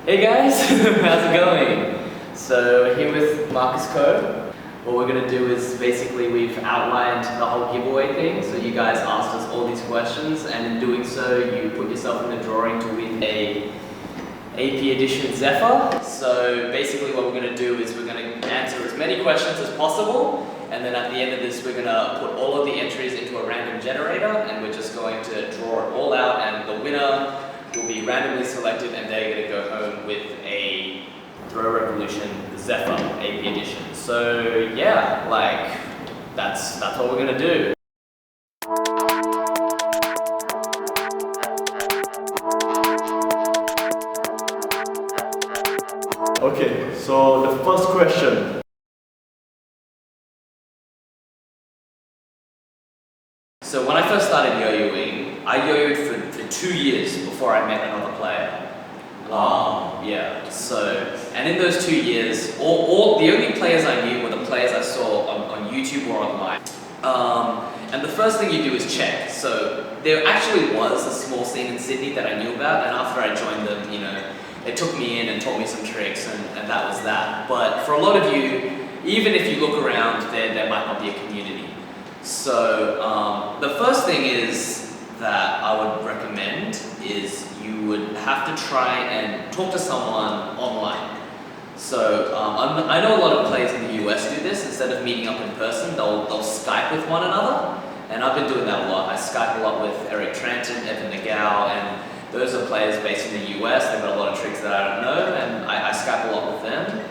Hey guys, how's it going? So we're here with Marcus Coe. What we're going to do is basically we've outlined the whole giveaway thing. So you guys asked us all these questions, and in doing so you put yourself in the drawing to win a AP Edition Zephyr. So basically what we're going to do is we're going to answer as many questions as possible, and then at the end of this we're going to put all of the entries into a random generator, and we're just going to draw it all out, and the winner will be randomly selected, and they're going to go home with a Throw Revolution Zephyr AP Edition. So yeah, like that's what we're going to do. Okay, so the first question. So when I first started yo-yoing, I yo-yoed for 2 years before I met another player. Yeah, so, and in those 2 years, the only players I knew were the players I saw on YouTube or online. And the first thing you do is check. So there actually was a small scene in Sydney that I knew about, and after I joined them, you know, they took me in and taught me some tricks, and that was that. But for a lot of you, even if you look around, there might not be a community. So the first thing is that I would recommend is you would have to try and talk to someone online. So I know a lot of players in the US do this. Instead of meeting up in person, they'll Skype with one another, and I've been doing that a lot. I Skype a lot with Eric Tranton, Evan Nagao, and those are players based in the US. They've got a lot of tricks that I don't know, and I Skype a lot with them.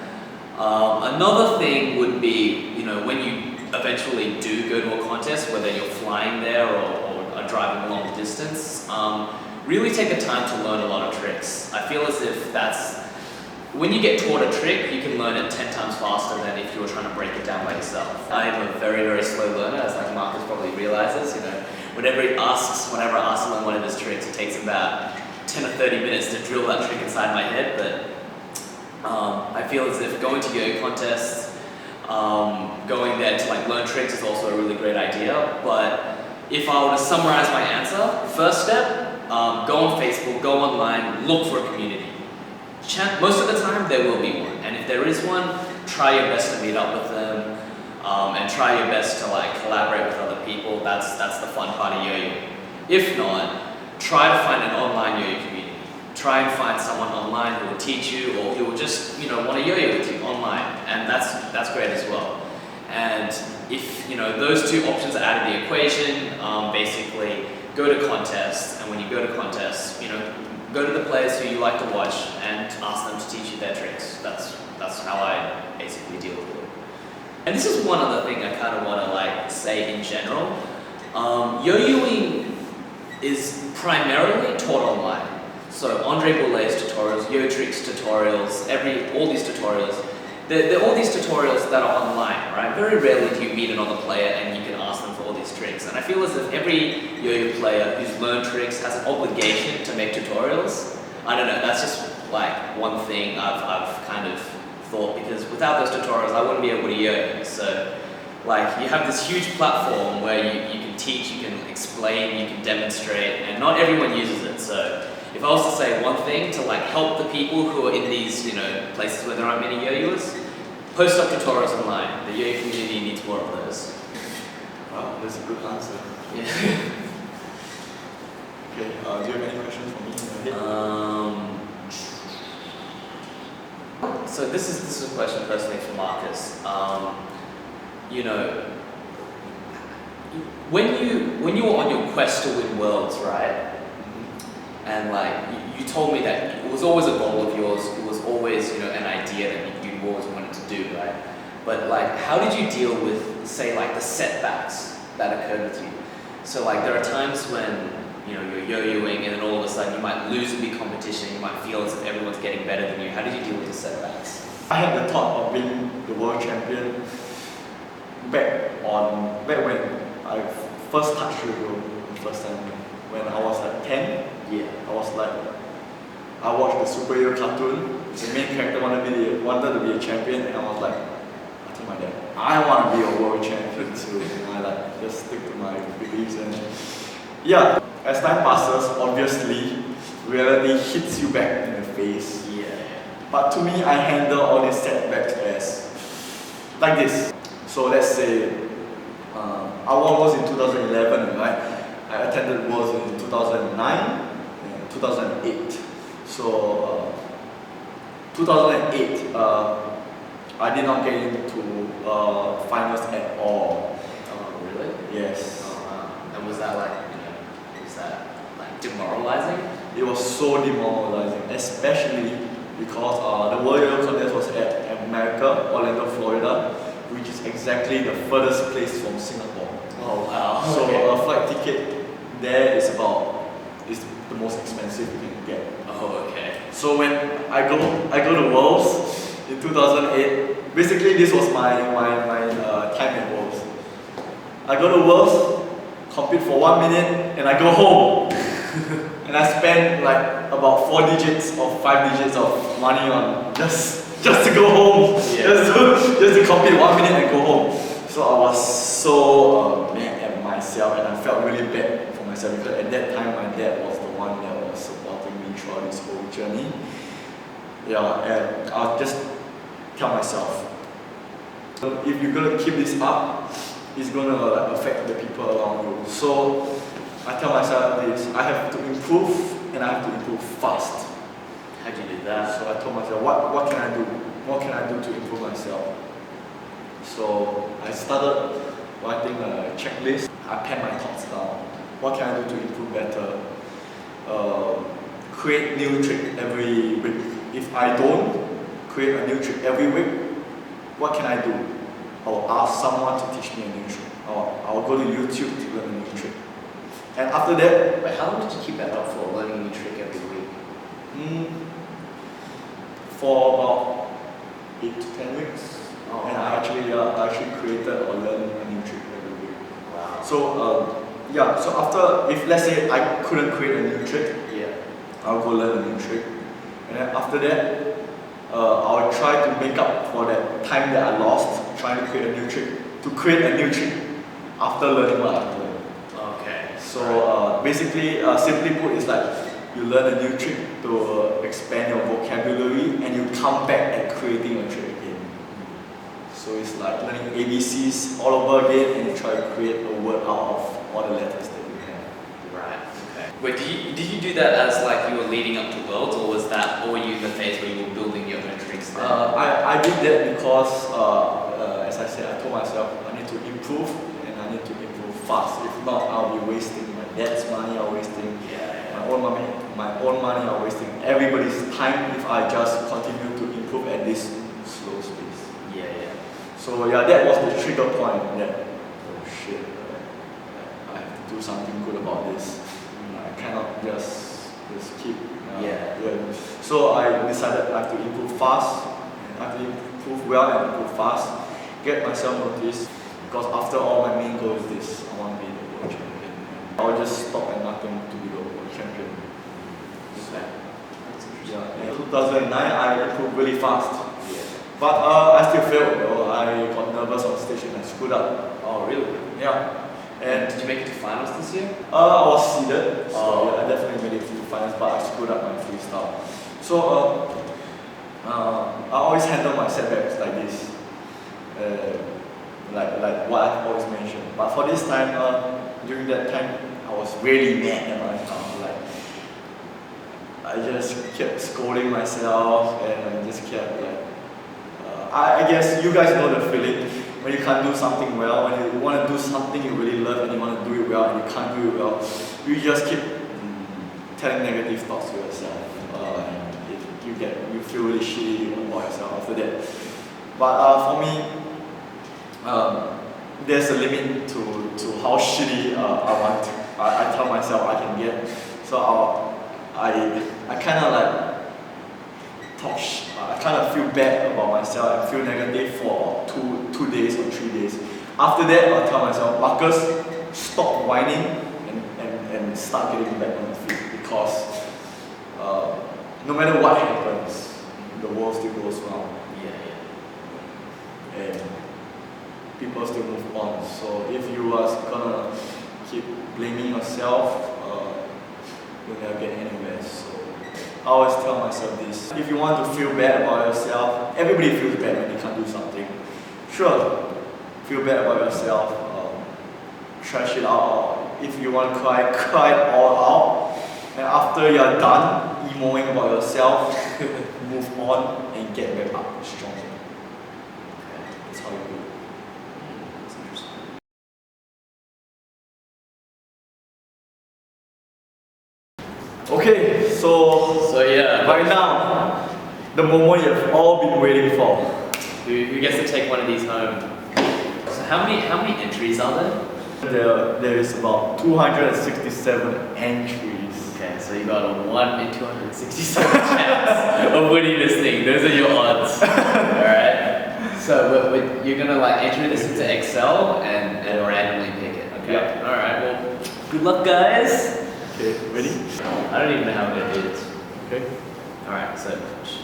Another thing would be, you know, when you eventually do go to a contest, whether you're flying there or are driving a long distance, really take the time to learn a lot of tricks. I feel as if when you get taught a trick, you can learn it 10 times faster than if you were trying to break it down by yourself. I am a very, very slow learner, as like Marcus probably realizes. You know, whenever I ask to learn one of his tricks, it takes about 10 or 30 minutes to drill that trick inside my head. But I feel as if going to yo-yo contests, going there to like learn tricks is also a really great idea. But if I were to summarize my answer, first step, go on Facebook, go online, look for a community. Most of the time there will be one, and if there is one, try your best to meet up with them, and try your best to like collaborate with other people. That's the fun part of yo-yo. If not, try to find an online yo-yo community. Try and find someone online who will teach you, or who will just, you know, want to yo-yo with you online, and that's great as well. And if, you know, those two options are out of the equation, basically go to contests, and when you go to contests, you know, go to the players who you like to watch and ask them to teach you their tricks. That's how I basically deal with it. And this is one other thing I kind of want to like say in general. Yo-yoing is primarily taught online. So Andre Boulet's tutorials, Yo-Tricks tutorials, all these tutorials, they're all these tutorials that are online, right? Very rarely do you meet another player and you can ask them for all these tricks. And I feel as if every yo-yo player who's learned tricks has an obligation to make tutorials. I don't know, that's just like one thing I've kind of thought, because without those tutorials I wouldn't be able to yo-yo. So like you have this huge platform where you can teach, you can explain, you can demonstrate, and not everyone uses it. So if I was to say one thing to like help the people who are in these, you know, places where there aren't many yo-yoers, post up tutorials online. The yo-yo community needs more of those. Wow, that's a good answer. Yeah. Okay, do you have any questions for me? So this is a question personally for Marcus. You know, when you were on your quest to win worlds, right? And like you told me that it was always a goal of yours. It was always, you know, an idea that you always wanted to do, right? But like, how did you deal with, say, like the setbacks that occurred with you? So like, there are times when, you know, you're yo-yoing and then all of a sudden you might lose a big competition. You might feel as if everyone's getting better than you. How did you deal with the setbacks? I had the thought of being the world champion back when I first touched yo-yo the first time, when I was like 10. Yeah. I watched the superhero cartoon. The main character wanted to be a champion, and I was like, I told my dad, I want to be a world champion too. And I like just stick to my beliefs, and yeah. As time passes, obviously, reality hits you back in the face. Yeah. But to me, I handle all these setbacks as like this. So let's say I won Worlds in 2011, right? I attended Worlds in 2009 and 2008. So 2008, I did not get into finals at all. Oh, really? Yes. Oh, wow. And was that like, was that like demoralizing? It was so demoralizing, especially because the World Yo-Yo contest was at America, Orlando, Florida, which is exactly the furthest place from Singapore. Oh wow. So Okay. a flight ticket there is the most expensive you can get. Oh, okay. So when I go to Worlds in 2008, basically this was my time at Worlds. I go to Worlds, compete for 1 minute, and I go home. And I spend like about 4 digits or 5 digits of money on just to go home, Yeah. just to compete 1 minute and go home. So I was so mad at myself, and I felt really bad for myself because at that time my dad was the one that was supporting me throughout this whole journey. Yeah, and I'll just tell myself, if you're gonna keep this up, it's gonna like, affect the people around you. So I tell myself this: I have to improve, and I have to improve fast. How'd you do that? So I told myself, what can I do? What can I do to improve myself? So I started writing a checklist. I pen my thoughts down. What can I do to improve better? Create new trick every week. If I don't create a new trick every week, what can I do? I'll ask someone to teach me a new trick. Or I'll go to YouTube to learn a new trick. And after that, Wait, how long did you keep that up for, learning a new trick every week? for about 8 to 10 weeks. Oh, And I actually created or learned a new trick every week. wow. So so after, if let's say I couldn't create a new trick, Yeah. I'll go learn a new trick. And then after that, I'll try to make up for that time that I lost trying to create a new trick, to create a new trick after learning what I've learned. Okay. So basically, simply put, it's like you learn a new trick to expand your vocabulary, and you come back at creating a trick again. So it's like learning ABCs all over again, and you try to create a word out of all the letters that you have. Right. Okay. Wait, did you do that as like you were leading up to Worlds, or was that, or were you in the phase where you were building your own tricks then? I did that because, as I said, I told myself I need to improve, and I need to improve fast. If not, I'll be wasting my dad's money, I'll wasting my own money, I'll wasting everybody's time if I just continue to improve at this slow pace. Yeah. So yeah, that was the trigger point that, oh shit, I have to do something good about this. I cannot just keep learning. So I decided I have to improve fast, and I have to improve well and improve fast, get myself noticed, because after all my main goal is this: I want to be the world champion. I'll just stop at nothing to be the world champion. Okay. That's interesting. Yeah. In 2009 I improved really fast. Yeah. But I still failed though. I got nervous on stage and I screwed up. Oh, really? Yeah. And Did you make it to finals this year? I was seeded, so Oh. yeah, I definitely made it to the finals, but I screwed up my freestyle. So I always handle my setbacks like this, like what I've always mentioned. But for this time, during that time, I was really mad at myself. Like I just kept scolding myself, and I just kept like. I guess you guys know the feeling when you can't do something well, when you want to do something you really love and you want to do it well and you can't do it well, you just keep telling negative thoughts to yourself. And you feel really shitty about yourself after that. But for me, there's a limit to how shitty I tell myself I can get. So I kind of like I kind of feel bad about myself and feel negative for two days or 3 days. After that, I'll tell myself, Marcus, stop whining and start getting back on your feet, because no matter what happens, the world still goes round. Yeah. And people still move on. So if you are gonna keep blaming yourself, you'll never get anywhere. So I always tell myself this. If you want to feel bad about yourself, everybody feels bad when they can't do something. Sure, feel bad about yourself, trash it out, or if you want to cry, cry it all out. And after you're done emoing about yourself, move on and get back up stronger. That's how you do it. That's interesting. Okay, so yeah, right now, the moment you've all been waiting for. who gets to take one of these home? So how many entries are there? There is about 267 entries. Okay, so you got a 1 in 267 chance of winning this thing. Those are your odds. Alright? So you're gonna like enter this into Excel and randomly pick it. Okay. Yeah. Alright, well, good luck guys. Okay, ready? I don't even know how I'm gonna do this. Okay. Alright, so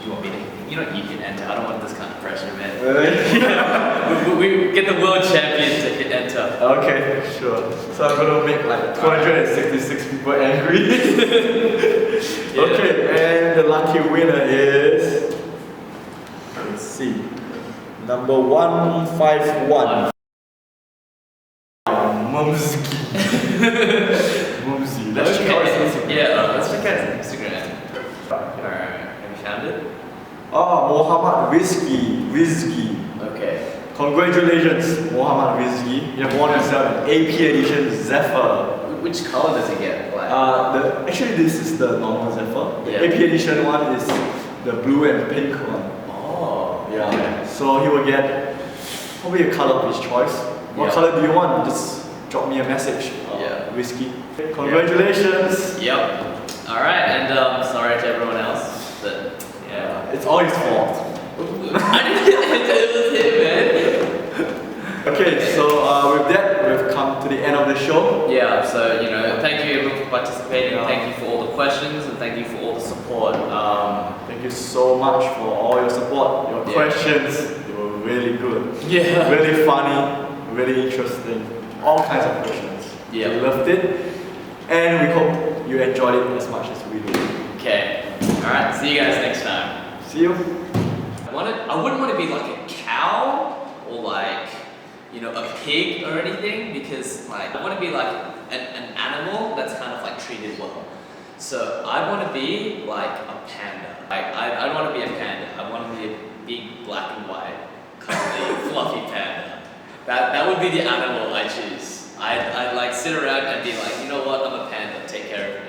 you want me to, you can enter. I don't want this kind of pressure, man. Really? we get the world champion to hit enter. Okay, sure. So I'm gonna make like 266 people angry. Okay, and the lucky winner is. Let's see. Number 151. Mumsky. Mumsy. Let's check out his Instagram. Yeah, let's check out his Instagram. Alright, have you found it? Oh, Mohammad Rizki. Okay. Congratulations, Mohammad Rizki. You have won yourself an AP edition Zephyr. Which color does it get? Like, Actually, this is the normal Zephyr. The Yeah. AP edition one is the blue and pink one. oh, Yeah. okay. So he will get probably a color of his choice. What Yeah. color do you want? Just drop me a message. Yeah. Whiskey. Congratulations. Yep. Alright, and sorry to everyone else, but yeah. It's all his fault. I didn't it was him, man. Okay, so with that, we've come to the end of the show. Yeah, so thank you everyone for participating. Yeah. Thank you for all the questions and thank you for all the support. Thank you so much for all your support, your Yeah. questions. They were really good. Yeah. Really funny, really interesting. All kinds of questions. Yeah. We loved it. And we hope you enjoyed it as much as we did. Okay. Alright, see you guys next time. See you. I wouldn't want to be like a cow or like, a pig or anything because like I want to be like an animal that's kind of like treated well. So I want to be like a panda. Like I don't want to be a panda. I want to be a big black and white, cuddly, fluffy panda. That would be the animal I choose. I'd like sit around and be like, you know what, I'm a panda, take care of it.